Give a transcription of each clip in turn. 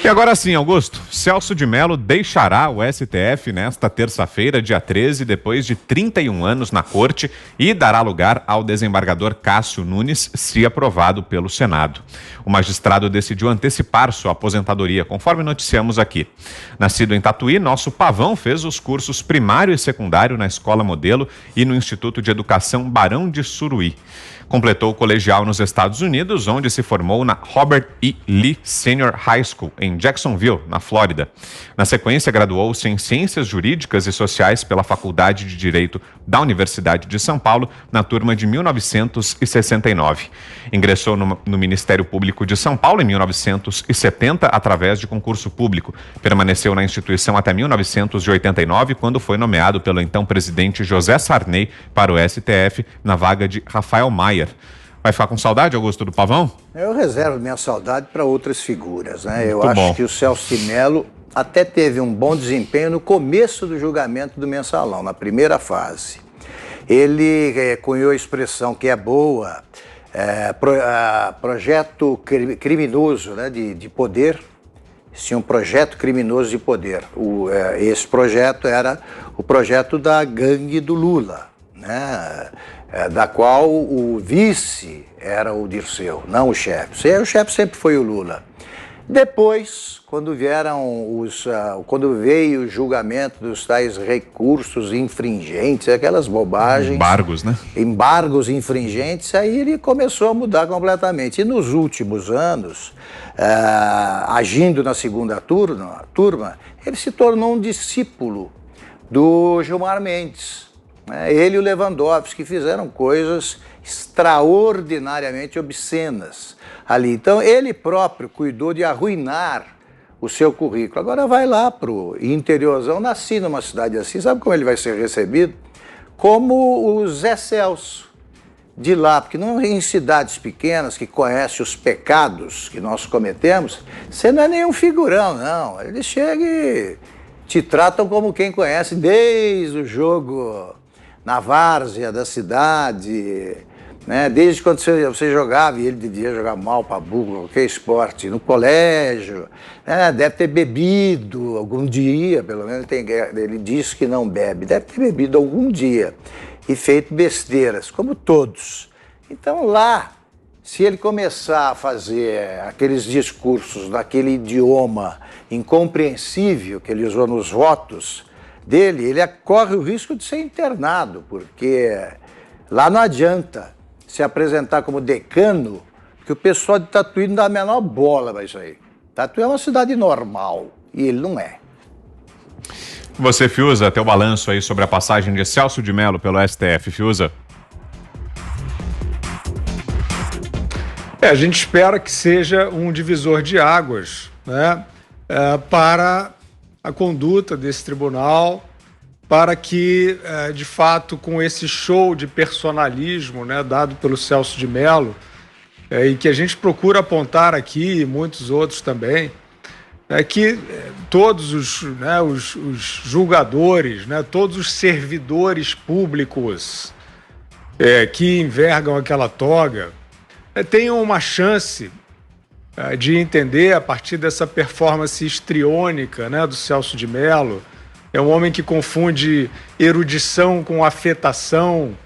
E agora sim, Augusto, Celso de Mello deixará o STF nesta terça-feira, dia 13, depois de 31 anos na corte, e dará lugar ao desembargador Cássio Nunes, se aprovado pelo Senado. O magistrado decidiu antecipar sua aposentadoria, conforme noticiamos aqui. Nascido em Tatuí, nosso Pavão fez os cursos primário e secundário na Escola Modelo e no Instituto de Educação Barão de Suruí. Completou o colegial nos Estados Unidos, onde se formou na Robert E. Lee Senior High School, em Jacksonville, na Flórida. Na sequência, graduou-se em Ciências Jurídicas e Sociais pela Faculdade de Direito da Universidade de São Paulo, na turma de 1969. Ingressou no Ministério Público de São Paulo em 1970, através de concurso público. Permaneceu na instituição até 1989, quando foi nomeado pelo então presidente José Sarney para o STF, na vaga de Rafael Maia. Vai ficar com saudade, Augusto, do Pavão? Eu reservo minha saudade para outras figuras, né? Eu acho que o Celso de Mello até teve um bom desempenho no começo do julgamento do Mensalão, na primeira fase. Ele cunhou a expressão que é boa, projeto criminoso, né, de poder. Tinha um projeto criminoso de poder. Esse projeto era o projeto da gangue do Lula, né? Da qual o vice era o Dirceu, não o chefe. O chefe sempre foi o Lula. Depois, quando veio o julgamento dos tais recursos infringentes, aquelas bobagens... Embargos, né? Embargos infringentes, aí ele começou a mudar completamente. E nos últimos anos, agindo na segunda turma, ele se tornou um discípulo do Gilmar Mendes. Ele e o Lewandowski fizeram coisas extraordinariamente obscenas ali. Então, ele próprio cuidou de arruinar o seu currículo. Agora vai lá para o interiorzão, nasci numa cidade assim, sabe como ele vai ser recebido? Como o Zé Celso de lá, porque não em cidades pequenas que conhecem os pecados que nós cometemos, você não é nenhum figurão, não. Eles chegam e te tratam como quem conhece desde o jogo na várzea da cidade, né? Desde quando você jogava, e ele devia jogar mal para burro, qualquer esporte, no colégio, né? Deve ter bebido algum dia, pelo menos ele diz que não bebe, deve ter bebido algum dia e feito besteiras, como todos. Então lá, se ele começar a fazer aqueles discursos naquele idioma incompreensível que ele usou nos votos dele, ele corre o risco de ser internado, porque lá não adianta se apresentar como decano, porque o pessoal de Tatuí não dá a menor bola para isso aí. Tatuí é uma cidade normal, e ele não é. Você, Fiuza, teu balanço aí sobre a passagem de Celso de Mello pelo STF, Fiuza? A gente espera que seja um divisor de águas, né, para a conduta desse tribunal, para que, de fato, com esse show de personalismo, né, dado pelo Celso de Mello, e que a gente procura apontar aqui, e muitos outros também, que todos os julgadores, né, todos os servidores públicos que envergam aquela toga, tenham uma chance de entender, a partir dessa performance histriônica, né, do Celso de Mello. É um homem que confunde erudição com afetação,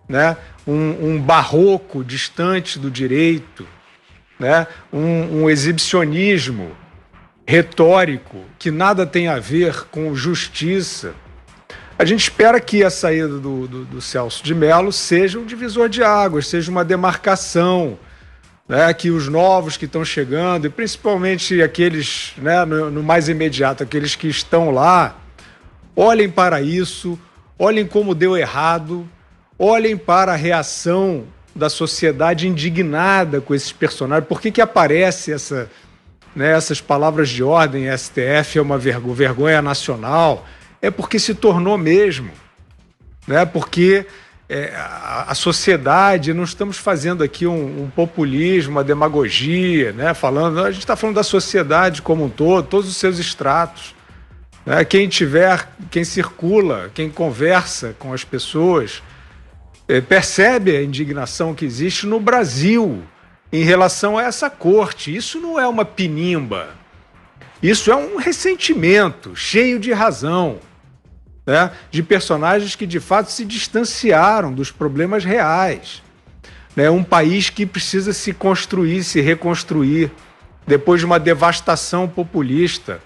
né? Um barroco distante do direito, né? Um exibicionismo retórico que nada tem a ver com justiça. A gente espera que a saída do Celso de Mello seja um divisor de águas, seja uma demarcação, né, que os novos que estão chegando, e principalmente aqueles, né, no mais imediato, aqueles que estão lá, olhem para isso, olhem como deu errado, olhem para a reação da sociedade indignada com esses personagens. Por que aparece essas palavras de ordem, STF é uma vergonha nacional? É porque se tornou mesmo, né? Porque a sociedade, não estamos fazendo aqui um populismo, uma demagogia, né? A gente está falando da sociedade como um todo, todos os seus estratos, né? Quem circula, quem conversa com as pessoas, percebe a indignação que existe no Brasil em relação a essa corte. Isso não é uma pinimba. Isso é um ressentimento cheio de razão, né? De personagens que de fato se distanciaram dos problemas reais. Né? Um país que precisa se construir, se reconstruir, depois de uma devastação populista,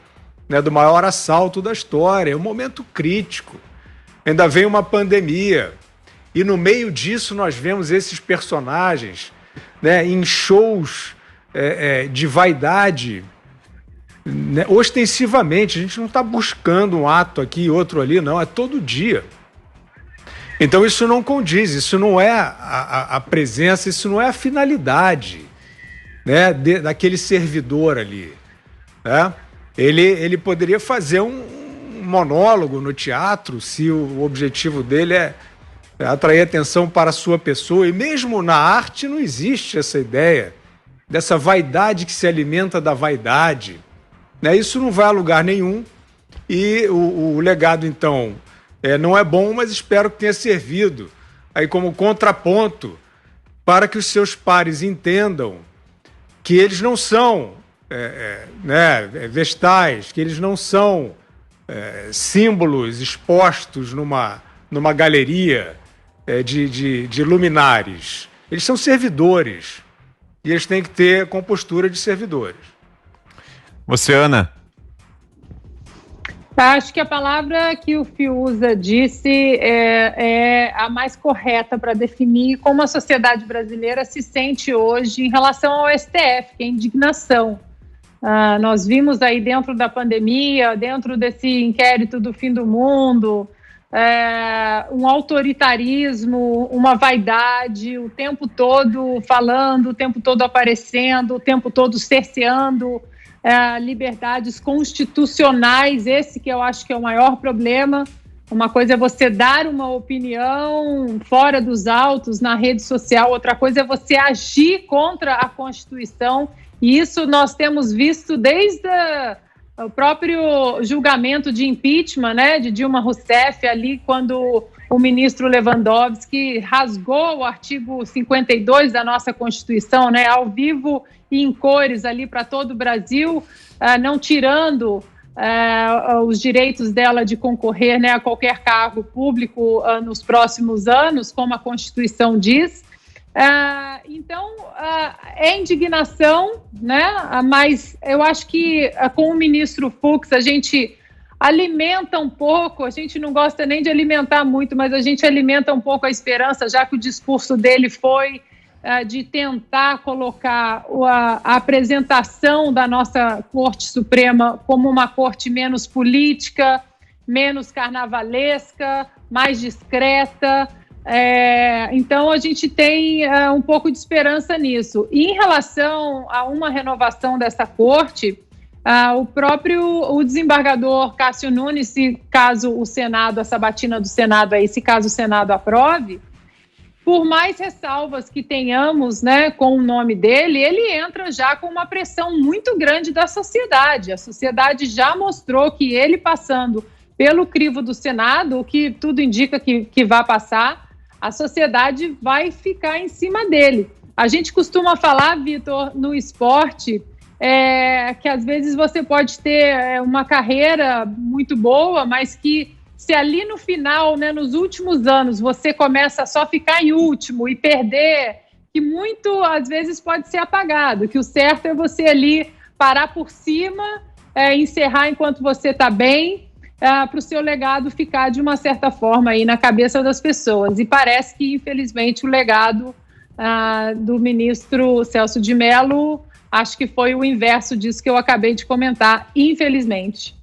né? Do maior assalto da história. É um momento crítico. Ainda vem uma pandemia. E no meio disso nós vemos esses personagens, né? Em shows de vaidade, né? Ostensivamente. A gente não está buscando um ato aqui e outro ali, não. É todo dia. Então isso não condiz, isso não é a presença, isso não é a finalidade, né, daquele servidor ali. Né? Ele poderia fazer um monólogo no teatro, se o objetivo dele é atrair atenção para a sua pessoa. E mesmo na arte não existe essa ideia dessa vaidade que se alimenta da vaidade. Né? Isso não vai a lugar nenhum. E o legado, então, não é bom, mas espero que tenha servido aí como contraponto para que os seus pares entendam que eles não são vestais, que eles não são símbolos expostos numa galeria de luminares. Eles são servidores e eles têm que ter compostura de servidores. Você, Ana? Acho que a palavra que o Fiuza disse é a mais correta para definir como a sociedade brasileira se sente hoje em relação ao STF, que é indignação. Nós vimos aí dentro da pandemia, dentro desse inquérito do fim do mundo, um autoritarismo, uma vaidade, o tempo todo falando, o tempo todo aparecendo, o tempo todo cerceando liberdades constitucionais, esse que eu acho que é o maior problema. Uma coisa é você dar uma opinião fora dos autos na rede social, outra coisa é você agir contra a Constituição, e isso nós temos visto desde o próprio julgamento de impeachment, né, de Dilma Rousseff, ali quando o ministro Lewandowski rasgou o artigo 52 da nossa Constituição, né, ao vivo e em cores ali para todo o Brasil, não tirando os direitos dela de concorrer, né, a qualquer cargo público nos próximos anos, como a Constituição diz. Então, é indignação, né, mas eu acho que com o ministro Fux a gente alimenta um pouco, a gente não gosta nem de alimentar muito, mas a gente alimenta um pouco a esperança, já que o discurso dele foi de tentar colocar a apresentação da nossa Corte Suprema como uma corte menos política, menos carnavalesca, mais discreta. Então, a gente tem um pouco de esperança nisso. E em relação a uma renovação dessa corte, o desembargador Cássio Nunes, se caso o Senado, a sabatina do Senado aí, se caso o Senado aprove, por mais ressalvas que tenhamos, né, com o nome dele, ele entra já com uma pressão muito grande da sociedade. A sociedade já mostrou que ele passando pelo crivo do Senado, o que tudo indica que vai passar, a sociedade vai ficar em cima dele. A gente costuma falar, Vitor, no esporte, que às vezes você pode ter uma carreira muito boa, mas que se ali no final, né, nos últimos anos, você começa a só ficar em último e perder, que muito às vezes pode ser apagado, que o certo é você ali parar por cima, encerrar enquanto você está bem, para o seu legado ficar de uma certa forma aí na cabeça das pessoas. E parece que, infelizmente, o legado do ministro Celso de Mello, acho que foi o inverso disso que eu acabei de comentar, infelizmente.